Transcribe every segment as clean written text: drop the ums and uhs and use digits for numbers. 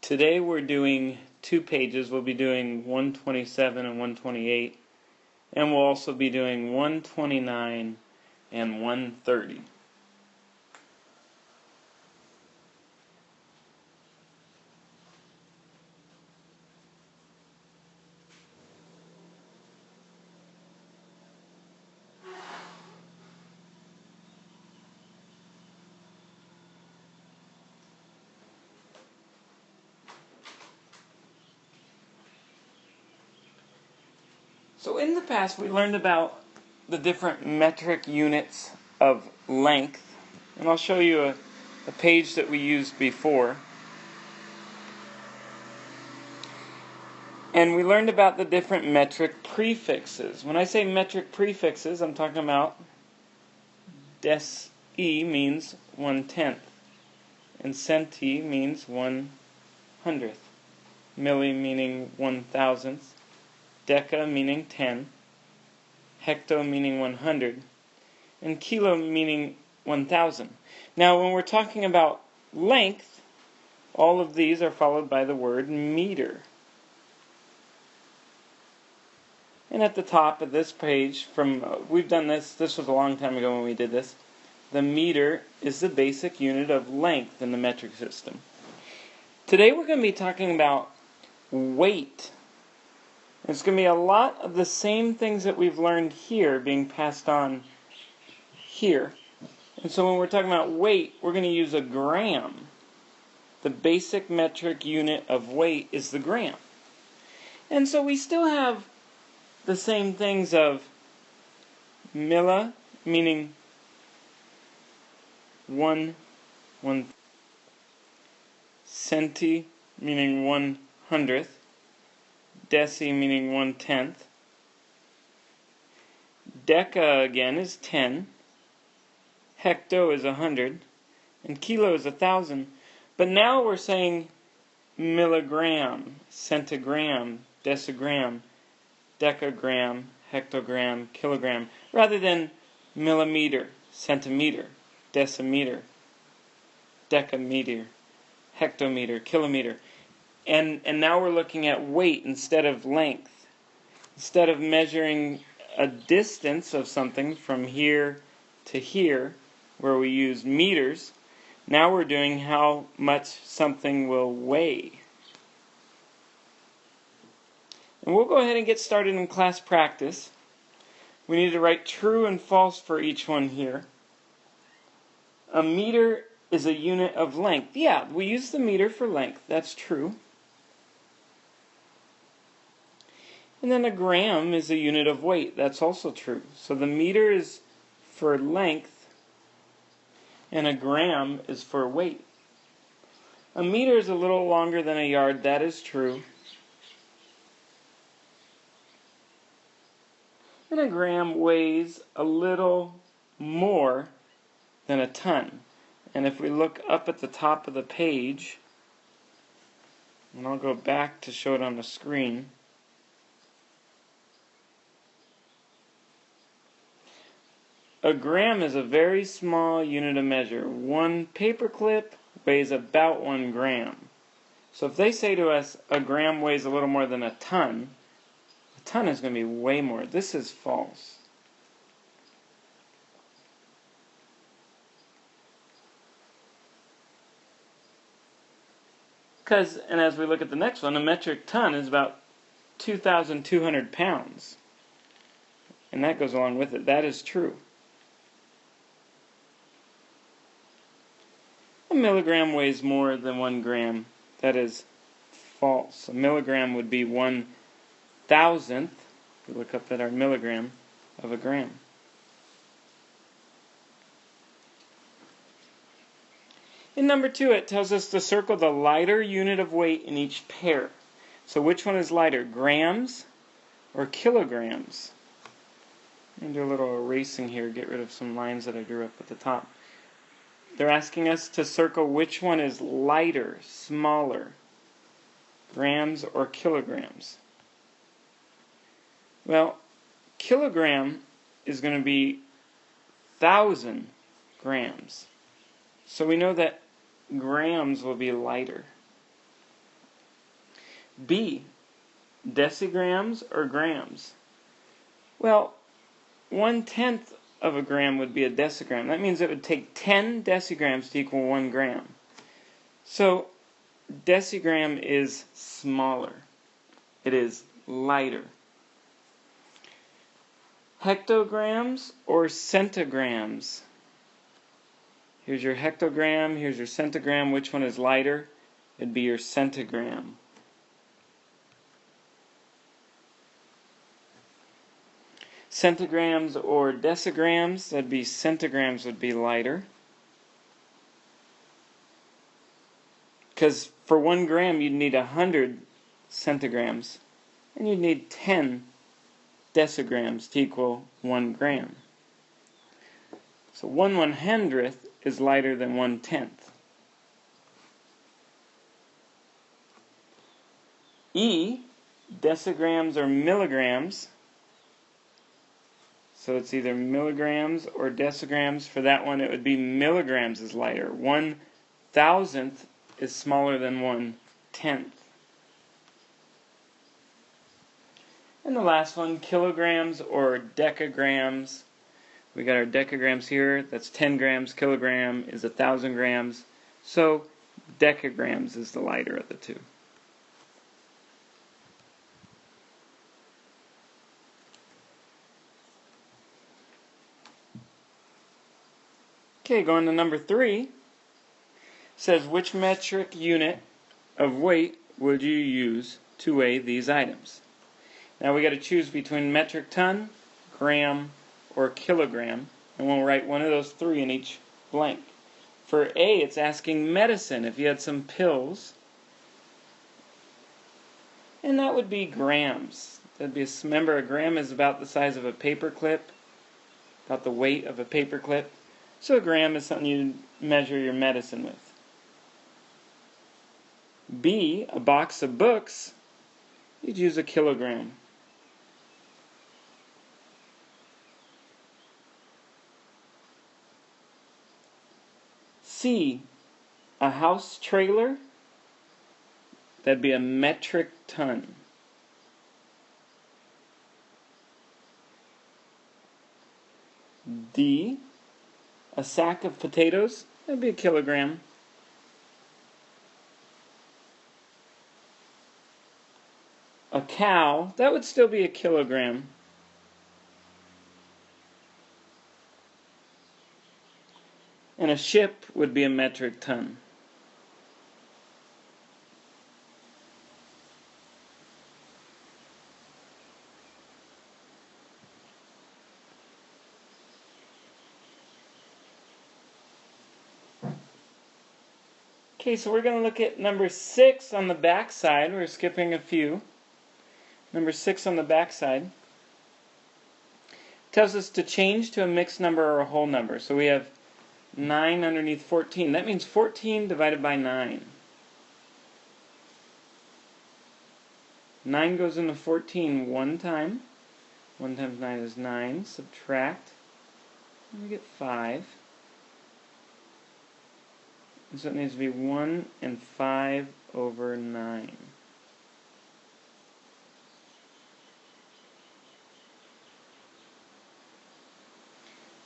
Today we're doing 2 pages. We'll be doing 127 and 128, and we'll also be doing 129 and 130. So in the past we learned about the different metric units of length, and I'll show you a page that we used before. And we learned about the different metric prefixes. When I say metric prefixes, I'm talking about deci means 1/10, and centi means 1/100th, milli meaning 1,000th, deca meaning 10, hecto meaning 100, and kilo meaning 1,000. Now when we're talking about length, all of these are followed by the word meter. And at the top of this page, we've done this was a long time ago when we did this, the meter is the basic unit of length in the metric system. Today we're going to be talking about weight. It's going to be a lot of the same things that we've learned here being passed on here. And so when we're talking about weight, we're going to use a gram. The basic metric unit of weight is the gram. And so we still have the same things of milla, meaning one, centi, meaning 1/100th, deci meaning 1/10, deca again is 10, hecto is 100, and kilo is 1,000. But now we're saying milligram, centigram, decigram, decagram, hectogram, kilogram, rather than millimeter, centimeter, decimeter, decameter, hectometer, kilometer. And now we're looking at weight instead of length. Instead of measuring a distance of something from here to here, where we use meters, now we're doing how much something will weigh. And we'll go ahead and get started in class practice. We need to write true and false for each one here. A meter is a unit of length. Yeah, we use the meter for length. That's true. And then a gram is a unit of weight. That's also true. So the meter is for length, and a gram is for weight. A meter is a little longer than a yard. That is true. And a gram weighs a little more than a ton. And if we look up at the top of the page, and I'll go back to show it on the screen, a gram is a very small unit of measure. One paperclip weighs about 1 gram. So if they say to us a gram weighs a little more than a ton is going to be way more. This is false. And as we look at the next one, a metric ton is about 2,200 pounds. And that goes along with it. That is true. A milligram weighs more than 1 gram. That is false. A milligram would be 1,000th, if we look up at our milligram, of a gram. In number 2, it tells us to circle the lighter unit of weight in each pair. So which one is lighter, grams or kilograms? I'm going to do a little erasing here, get rid of some lines that I drew up at the top. They're asking us to circle which one is lighter, smaller, grams or kilograms. Well, kilogram is going to be 1,000 grams. So we know that grams will be lighter. B, decigrams or grams? Well, 1/10 of a gram would be a decigram. That means it would take 10 decigrams to equal 1 gram. So, decigram is smaller. It is lighter. Hectograms or centigrams? Here's your hectogram, here's your centigram. Which one is lighter? It'd be your centigram. Centigrams or decigrams? That'd be centigrams would be lighter. Because for 1 gram you'd need 100 centigrams. And you'd need 10 decigrams to equal 1 gram. So 1/100th is lighter than 1/10. E, decigrams or milligrams. So it's either milligrams or decigrams. For that one it would be milligrams is lighter. 1/1000th is smaller than 1/10. And the last one, kilograms or decagrams. We got our decagrams here. That's 10 grams. Kilogram is 1,000 grams. So decagrams is the lighter of the two. Okay, going to number 3. Says, which metric unit of weight would you use to weigh these items? Now we got to choose between metric ton, gram, or kilogram, and we'll write one of those 3 in each blank. For A, it's asking medicine, if you had some pills, and that would be grams. That'd be remember, a gram is about the size of a paper clip, about the weight of a paper clip. So a gram is something you measure your medicine with. B, a box of books, you'd use a kilogram. C, a house trailer, that'd be a metric ton. D, a sack of potatoes, that'd be a kilogram. A cow, that would still be a kilogram. And a ship would be a metric ton. Okay, so we're going to look at number 6 on the back side. We're skipping a few. Number 6 on the back side tells us to change to a mixed number or a whole number. So we have 9 underneath 14. That means 14 divided by 9. 9 goes into 14 one time. 1 times 9 is 9. Subtract. And we get 5. And so it needs to be 1 and 5 over 9.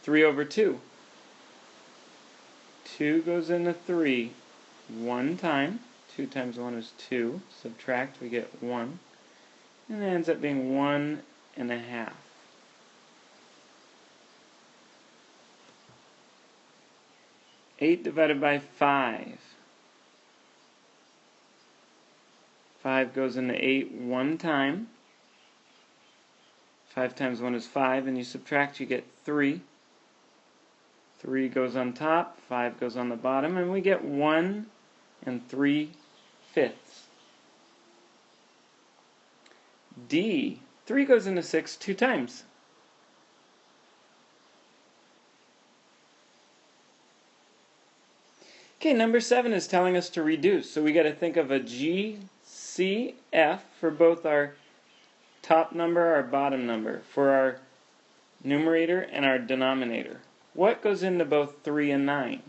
Three over 2. 2 goes into 3 one time. 2 times 1 is 2. Subtract, we get 1. And it ends up being 1 and a half. 8 divided by 5. 5 goes into 8 one time. 5 times 1 is 5, and you subtract, you get 3. 3 goes on top, 5 goes on the bottom, and we get 1 and 3/5. D. 3 goes into 6 two times. Okay, number 7 is telling us to reduce, so we got to think of a GCF for both our top number, our bottom number, for our numerator and our denominator. What goes into both 3 and 9?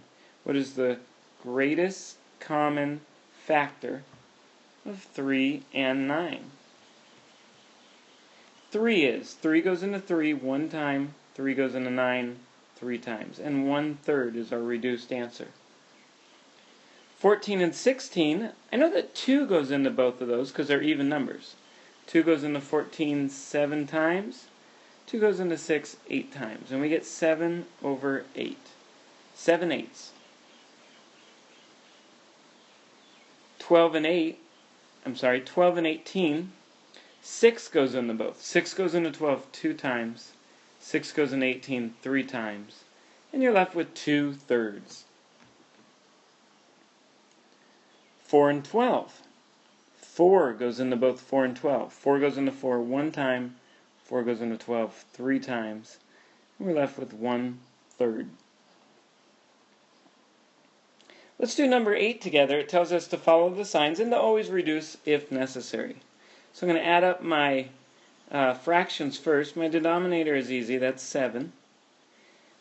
What is the greatest common factor of 3 and 9. 3 goes into 3 one time, 3 goes into 9 3 times, and 1/3 is our reduced answer. 14 and 16, I know that 2 goes into both of those because they're even numbers. 2 goes into 14 7 times, 2 goes into 6 8 times, and we get 7/8. 7/8. 12 and 18, 6 goes into both. 6 goes into 12 2 times, 6 goes into 18 3 times, and you're left with 2/3. 4 and 12. 4 goes into both 4 and 12. 4 goes into 4 one time, 4 goes into 12 3 times, and we're left with 1/3. Let's do number 8 together. It tells us to follow the signs and to always reduce if necessary. So I'm going to add up my fractions first. My denominator is easy, that's 7.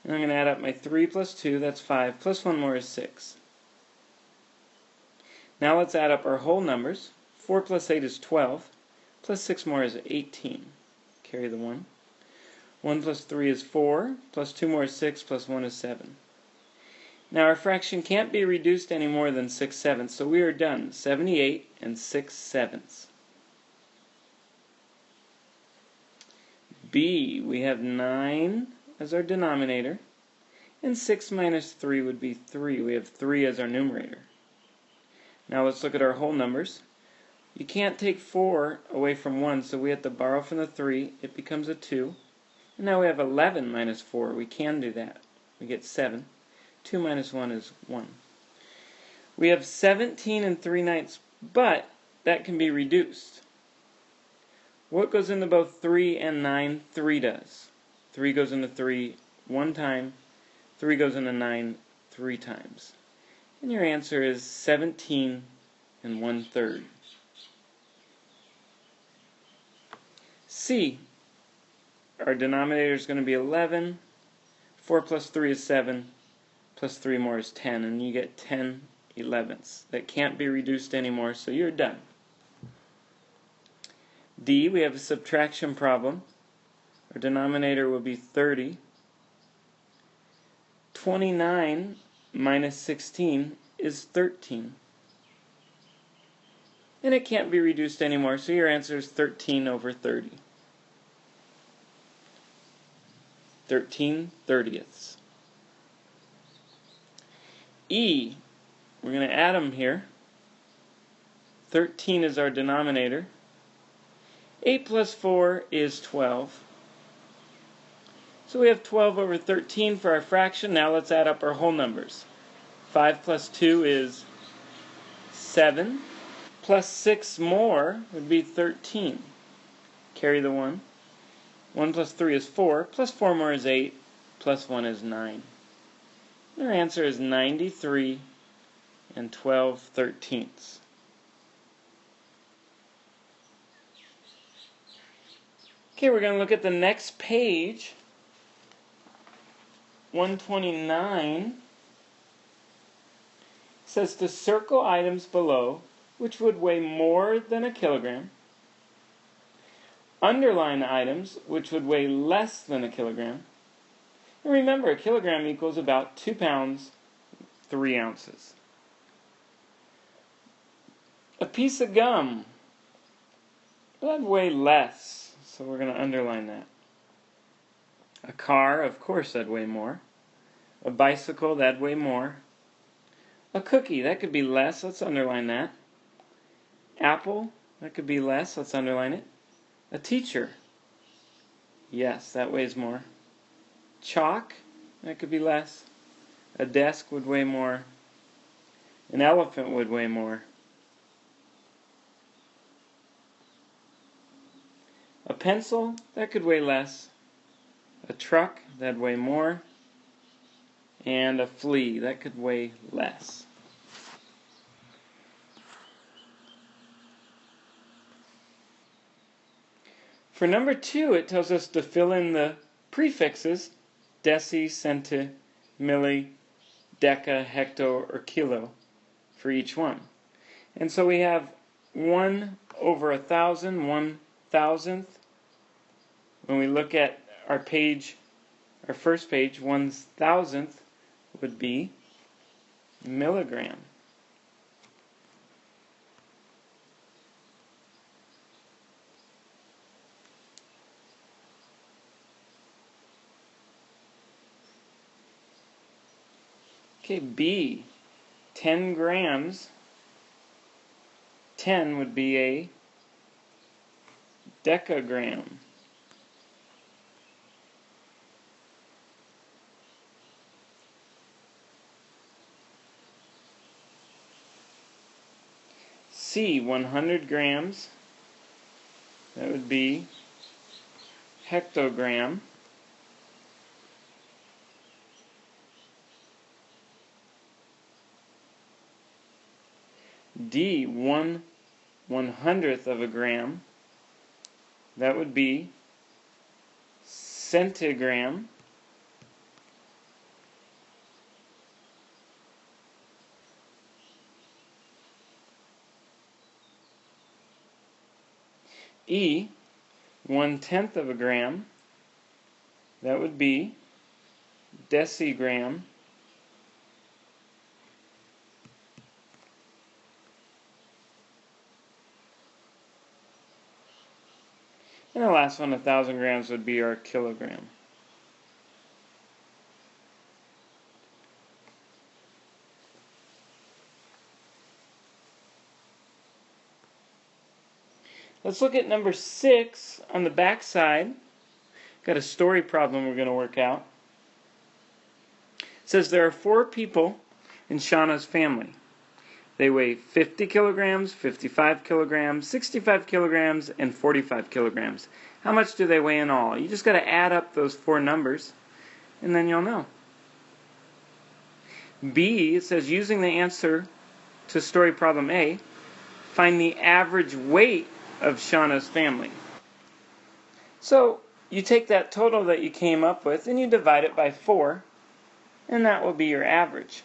And I'm going to add up my 3 plus 2, that's 5, plus 1 more is 6. Now let's add up our whole numbers. 4 plus 8 is 12, plus 6 more is 18. Carry the 1. 1 plus 3 is 4, plus 2 more is 6, plus 1 is 7. Now our fraction can't be reduced any more than 6/7, so we are done. 78 and 6/7. B, we have 9 as our denominator, and 6 minus 3 would be 3. We have 3 as our numerator. Now let's look at our whole numbers. You can't take 4 away from 1, so we have to borrow from the 3. It becomes a 2. And now we have 11 minus 4. We can do that. We get 7. 2 minus 1 is 1. We have 17 and 3/9, but that can be reduced. What goes into both 3 and 9? 3 does. 3 goes into 3 one time, 3 goes into 9 3 times. And your answer is 17 and 1/3. C, our denominator is going to be 11. 4 plus 3 is 7. Plus 3 more is 10, and you get 10/11. That can't be reduced anymore, so you're done. D, we have a subtraction problem. Our denominator will be 30. 29 minus 16 is 13. And it can't be reduced anymore, so your answer is 13/30. 13/30. E, we're going to add them here. 13 is our denominator. 8 plus 4 is 12. So we have 12/13 for our fraction. Now let's add up our whole numbers. 5 plus 2 is 7. Plus 6 more would be 13. Carry the 1. 1 plus 3 is 4. Plus 4 more is 8. Plus 1 is 9. Our answer is 93 and 12/13. Okay, we're going to look at the next page, 129. It says to circle items below which would weigh more than a kilogram. Underline items which would weigh less than a kilogram. And remember, a kilogram equals about 2 pounds, 3 ounces. A piece of gum, that'd weigh less, so we're going to underline that. A car, of course, that'd weigh more. A bicycle, that'd weigh more. A cookie, that could be less, let's underline that. Apple, that could be less, let's underline it. A teacher, yes, that weighs more. Chalk, that could be less. A desk would weigh more. An elephant would weigh more. A pencil, that could weigh less. A truck, that'd weigh more. And a flea, that could weigh less. For number 2, it tells us to fill in the prefixes deci, centi, milli, deca, hecto, or kilo for each one. And so we have 1 over 1,000, 1,000th. When we look at our page, our first page, 1,000th would be milligram. Okay, B, 10 grams. 10 would be a decagram. C, 100 grams. That would be hectogram. D, 1/100th of a gram. That would be centigram. E, 1/10th of a gram. That would be decigram. And the last one, 1,000 grams, would be our kilogram. Let's look at number 6 on the back side. Got a story problem we're going to work out. It says there are 4 people in Shauna's family. They weigh 50 kilograms, 55 kilograms, 65 kilograms, and 45 kilograms. How much do they weigh in all? You just got to add up those 4 numbers, and then you'll know. B, it says using the answer to story problem A, find the average weight of Shauna's family. So you take that total that you came up with and you divide it by 4, and that will be your average.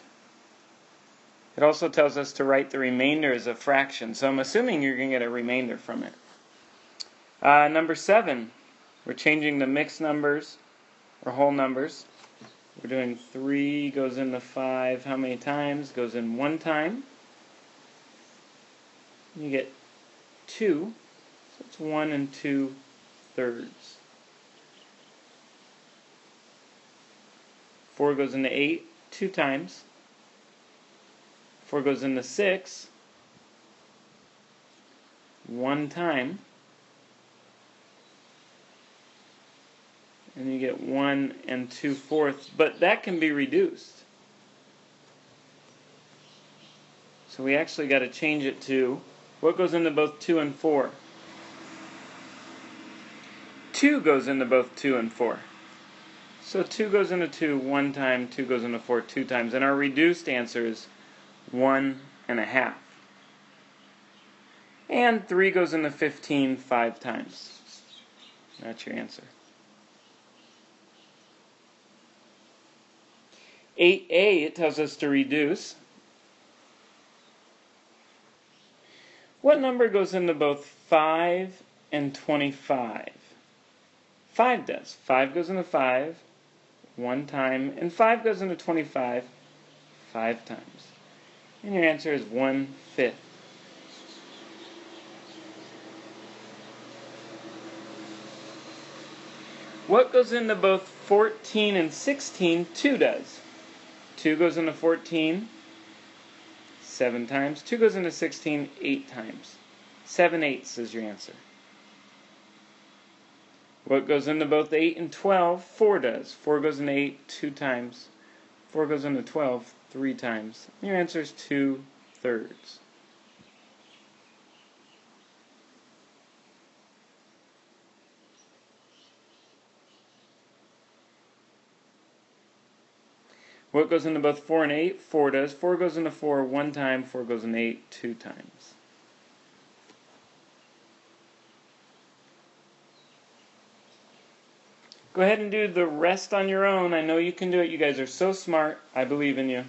It also tells us to write the remainder as a fraction, so I'm assuming you're going to get a remainder from it. Number 7, we're changing the mixed numbers or whole numbers. We're doing 3 goes into 5 how many times? Goes in 1 time. You get 2, so it's 1 2/3. 4 goes into 8 2 times. 4 goes into 6 1 time. And you get 1 2/4, but that can be reduced. So we actually got to change it to what goes into both 2 and 4. 2 goes into both 2 and 4. So 2 goes into 2 1 time, 2 goes into 4 2 times, and our reduced answer is 1.5. And 3 goes into 15 5 times. That's your answer. 8a, it tells us to reduce. What number goes into both 5 and 25? 5 does. 5 goes into 5 1 time, and 5 goes into 25 5 times. And your answer is 1/5. What goes into both 14 and 16? 2 does. 2 goes into 14 7 times. 2 goes into 16 8 times. 7/8 is your answer. What goes into both 8 and 12? 4 does. 4 goes into 8 2 times. 4 goes into 12 3 times. Your answer is 2/3. What goes into both 4 and 8? 4 does. 4 goes into 4 1 time. 4 goes into 8 2 times. Go ahead and do the rest on your own. I know you can do it. You guys are so smart. I believe in you.